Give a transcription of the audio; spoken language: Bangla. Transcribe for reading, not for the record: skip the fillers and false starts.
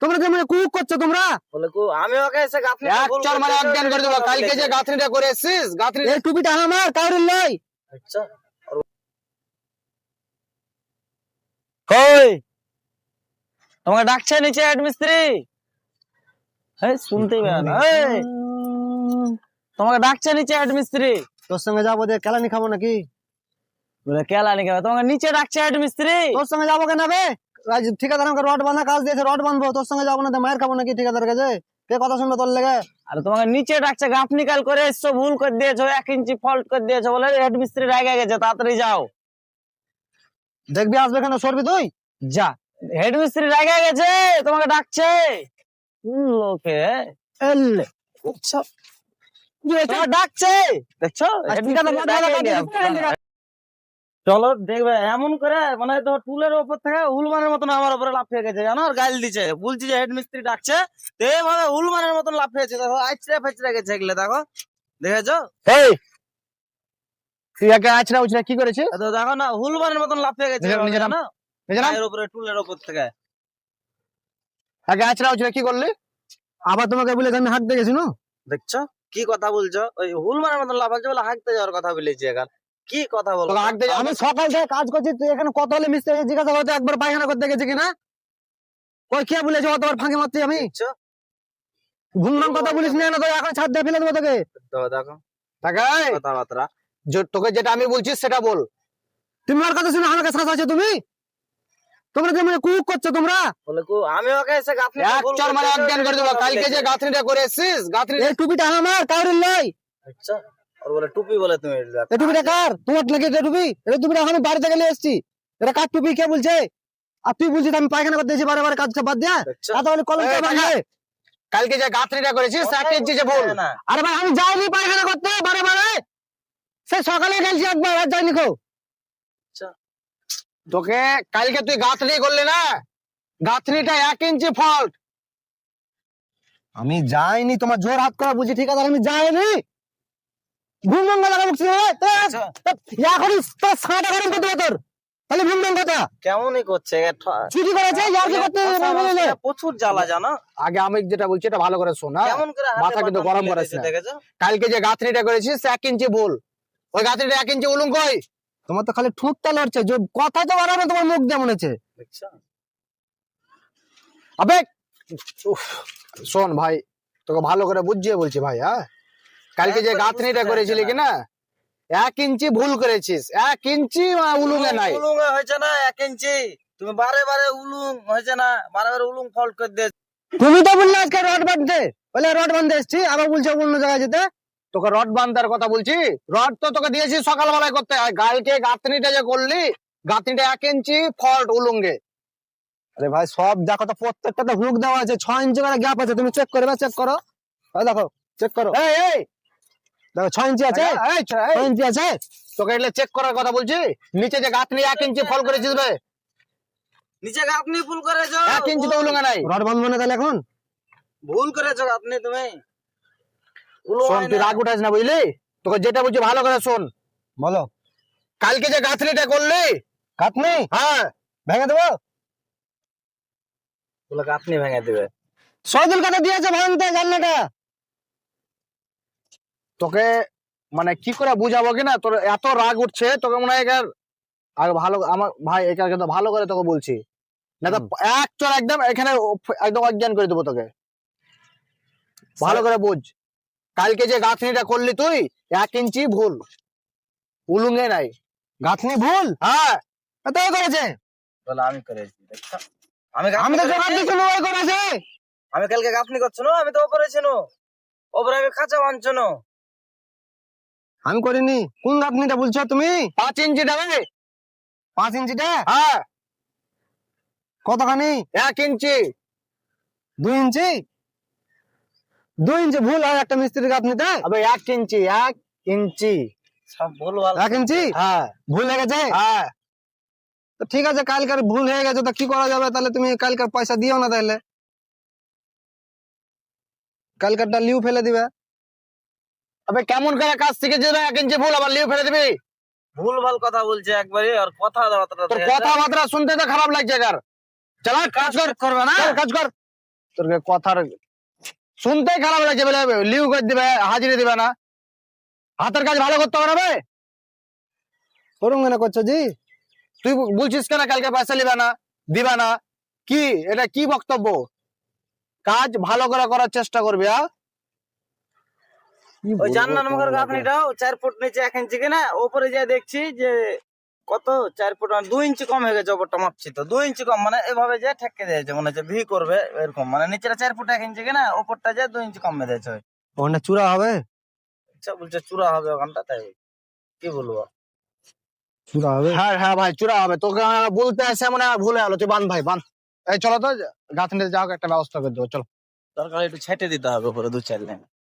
তোমরা যে মানে কুক করছো তোমরা। বলে আমি ওকে এসে গাঁথনি এক চর মানে অজ্ঞান করে দেবো। কালকে যে গাঁথনিটা করে এসেছিস, গাঁথনি এই টুপিটা আমার কাউরির নয়। আচ্ছা কই তোমাকে ডাকছে নিচে হেড মিস্ত্রি। হ্যাঁ শুনতেই পাই না। এই তোমাকে ডাকছে নিচে হেড মিস্ত্রি। তোর সঙ্গে যাবো যে কেলানি খাবো নাকি? বলে কেলানি খাবে, তোমাকে নিচে ডাকছে হেড মিস্ত্রি। তোর সঙ্গে যাবো কেন বে? ঠিকাদার আমাকে রড বাঁধা কাজ দিয়েছে, রড বাঁধবো। তোর সঙ্গে যাবো না তো মায়ের খাবো নাকি ঠিকাদার কাছে? কে কথা শুনবে তোর লেগে? আরে তোমাকে নিচে ডাকছে, গাঁথনি কাল করে এসছো, ভুল করে দিয়েছো, 1 ইঞ্চি ফল্ট করে দিয়েছো, বলে হেড মিস্ত্রি রেগে গেছে, তাড়াতাড়ি যাও। দেখবি আসবে কেন, সরবি তুই? যা, হেড মিস্ত্রি রেগে গেছে, তোমাকে ডাকছে। লোকে এলে তোমাকে ডাকছে, দেখছো? চলো দেখবে এমন করে, মানে তো টুলের উপর থেকে হুলমানের মতন আমার উপরে লাফিয়ে গেছে, জানো? আর গাইল দিচ্ছে, বলছি যে হেড মিস্ত্রি ডাকছে, তো এইভাবে হুলমানের মতন লাফিয়েছে, দেখো আইচড়ে ফেচড়ে গেছে এগুলো, দেখো দেখেছো? এই তুই একে আছড়া উছড়া কি করেছিস? তো দেখো না, হুলমানের মতন লাফিয়ে গেছে, নিজের নাম, জানো? নিজের নাম। গায়ের উপরে টুলের উপর থেকে একে আছড়া উছড়া কি করলি? আবার তোমাকে বলে আমি হাত দেখেছি না? দেখছো কি কথা বলছো? ওই হুলমানের মতন লাফাচ্ছে বলে হাঁকতে যাওয়ার কথা বলেছি। এখন কি কথা বলবো? তোকে হাঁকতে যাও। আমি সকাল থেকে কাজ করছি, তুই এখানে কত হলে মিস্ত্রি জিজ্ঞাসা করতে একবার পায়খানা করতে গেছি কিনা? কই কে বলেছে অতবার ফাঁকি মারছি আমি? দেখছো? ঘুম নাম কথা বলিস না, তো এখন ছাদ দিয়ে ফেলে দেবো তোকে। তো দেখো তাকাই কথাবার্তা। তোকে যেটা আমি বলছি সেটা বল। তুমি আর কথা শুনে আমাকে শাসাচ্ছ তুমি। তোমরা যে মানে কুক করছো তোমরা। বলে আমি ওকে এসে গাঁথনি এক চর মানে অজ্ঞান করে দেবো। কালকে যে গাঁথনিটা করে এসেছিস, গাঁথনি এই টুপিটা আমার কাউরির নয়। আচ্ছা, আর বলে টুপি বলে তুমি এই টুপিটা কার? তোমার নাকি এটা টুপি? এই টুপিটা আমি বাড়িতে গেলে এসেছি। এটা কার টুপি কে বলছে? আর তুই বলছিস আমি পায়খানা করতে এসেছি, বারে বারে কাজ বাদ দিয়া। দেখছো? এত বলে কলম কে বাঁধবে? কালকে যে গাঁথনিটা করেছিস 1 ইঞ্চি যে ভুল। না আরে ভাই আমি যাইনি পায়খানা করতে বারে বারে। সে সকালে গেছি একবার, আর যাইনি কো। তোকে কালকে তুই গাঁথনি করলি না, গাঁথনিটা 1 ইঞ্চি ফল্ট। আমি যাইনি, তোমার জোর হাত করা বুঝি ঠিক আছে, আমি যাইনি। ঘুম ভাঙা লাগা বলছি এখনই তোর সাঁটা গরম করতে হবে তোর, তাহলে ঘুম ভাঙা কেমনই করছে, চুরি করেছে ইয়ার কি করতে বলে। প্রচুর জ্বালা, জানো? আগে আমি যেটা বলছি এটা ভালো করে শোন, হ্যাঁ? কেমন করে মাথা কিন্তু গরম করিস না। দেখেছো? কালকে যে গাঁথনিটা করেছিস 1 ইঞ্চি ভুল। ওই গাঁথনিটা 1 ইঞ্চি উলুং কই? তোমার তো খালি ঠুঁটটা লড়ছে, যে কথা তো বাড়াবে তোমার মুখ যেমন আছে। দেখছো? আবে উফ, শোন ভাই, তোকে ভালো করে বুঝিয়ে বলছি ভাই, হ্যাঁ? কালকে যে গাঁথনিটা করেছিলি কিনা 1 ইঞ্চি ভুল করেছিস। 1 ইঞ্চি উলুঙে নাই। উলুং হয়েছে না 1 ইঞ্চি? তুমি বারে বারে উলুং হয়েছে না, বারে বারে উলুং ফল্ট করে দিয়েছো। তুমি তো বললে আজকে রড বাঁধতে, বলে রড বাঁধতে এসছি, আবার বলছো অন্য জায়গায় যেতে। তোকে রড বান্ধার কথা বলছি। রড তো তোকে দিয়েছি সকালবেলায় করতে। আর কালকে গাঁথনিটা যে করলি, গাঁথনিটা 1 ইঞ্চি ফল্ট উলুঙ্গে। আরে ভাই সব দেখো তো, প্রত্যেকটা হুক দেওয়া আছে, 6 ইঞ্চি করে গ্যাপ আছে, তুমি চেক করবে, চেক করো। ওই দেখো চেক করো, এই এই দেখো 6 ইঞ্চি আছে, এই, 6 ইঞ্চি আছে। তোকে এগুলো চেক করার কথা বলছি। নিচে যে গাঁথনি 1 ইঞ্চি ফল করেছিস বে, নিচে গাঁথনি ভুল করেছো, 1 ইঞ্চি তো উলুঙ্গে নাই। রড বাঁধবো না তাহলে এখন? ভুল করেছো গাঁথনি তুমি। উলুং শোন, হয় তুই না। রাগ উঠাস না, বুঝলি? তোকে যেটা বলছি ভালো করে শোন। বলো। কালকে যে গাঁথনিটা করলি, কাটনি হ্যাঁ, ভেঙে দেবো। বলে গাঁথনি ভেঙে দিবে। সজল কাটা দিয়েছে ভাঙতে জানলাটা। তোকে মানে কি করে বুঝাবো কিনা, তোর এত রাগ উঠছে, তোকে মনে হয় আর ভালো আমার ভাই এখানে কিন্তু ভালো করে তোকে বলছি না তো এক চর একদম এখানে একদম অজ্ঞান করে দেবো তোকে। ভালো করে বুঝ, কালকে যে গাঁথনিটা করলি তুই 1 ইঞ্চি ভুল, উলুঙ্গে নাই। গাঁথনি ভুল? হ্যাঁ, তাই করেছে। বলে আমি করেছি, দেখছো? আমি আমি তো গাঁথনি জবাব দিচ্ছি, ওই করেছে। আমি কালকে গাঁথনি করছো না, আমি তো করেছি না, ওপরে আমি খাঁচা বাঁধছো না। আমি করিনি। কোন গাঁথনিটা বলছো তুমি? 5 ইঞ্চিটা বে। 5 ইঞ্চিটা? হ্যাঁ, কতখানি? 1 ইঞ্চি। 2 ইঞ্চি? 2 ইঞ্চি ভুল হয় একটা মিস্ত্রির গাঁথনিতে? আবে 1 ইঞ্চি, 1 ইঞ্চি। সব ভুল ভাল। 1 ইঞ্চি হ্যাঁ ভুল হয়ে গেছে? হ্যাঁ, তো ঠিক আছে, কালকার ভুল হয়ে গেছে, তো কি করা যাবে? তাহলে তুমি কালকার পয়সা দিও না, তাহলে কালকারটা লিউ ফেলে দিবে। আবে কেমন করে কাজ শিখেছিস রে? 1 ইঞ্চি ভুল আবার লিয়ে ফেলে দিবি? ভুল ভাল কথা বলছে একবারে, আর কথা তোর কথাবার্তা শুনতে তো খারাপ লাগছে। চালা কাজ কর, করবে না। কাজ কর। তোর কথার শুনতেই খারাপ লাগছে, বলে লিউ করে দিবে, হাজিরে দিবে না। হাতের কাজ ভালো করতে হবে না বে। করুন কেন করছো জি? তুই বলছিস কেন কালকে পয়সা নিবে না, দিবে না? কি এটা কি বক্তব্য? কাজ ভালো করে করার চেষ্টা করবি। কি ওই বলবো জান্নার মুখের তোমাকে? গাঁথনিটাও 4 ফুট নিচে 1 ইঞ্চি কিনা, উপরে যা দেখছি যে কত 4 ফুট 2 ইঞ্চি কম হয়ে গেছে। ওপরটা মাপছি তো 2 ইঞ্চি কম, মানে এভাবে যে ঠেকে দিয়েছে, মনে হচ্ছে ভি করবে এরকম। মানে নিচেটা 4 ফুট 1 ইঞ্চি কিনা, ওপরটা যে 2 ইঞ্চি কম দিয়েছে। ওখানটা চূড়া হবে? আচ্ছা বলছে চূড়া হবে ওখানটা, তাই কি বলবো। চূড়া হবে? হ্যাঁ হ্যাঁ ভাই, চূড়া হবে। তোকে বলতে আসে মনে হয় ভুলে গেলো। তুই বান ভাই বান। এই চলো তো গাঁথনিতে যাও, একটা ব্যবস্থা করে দেবো, চলো। দরকার একটু ছেটে দিতে হবে উপরে 2-4 লাইন।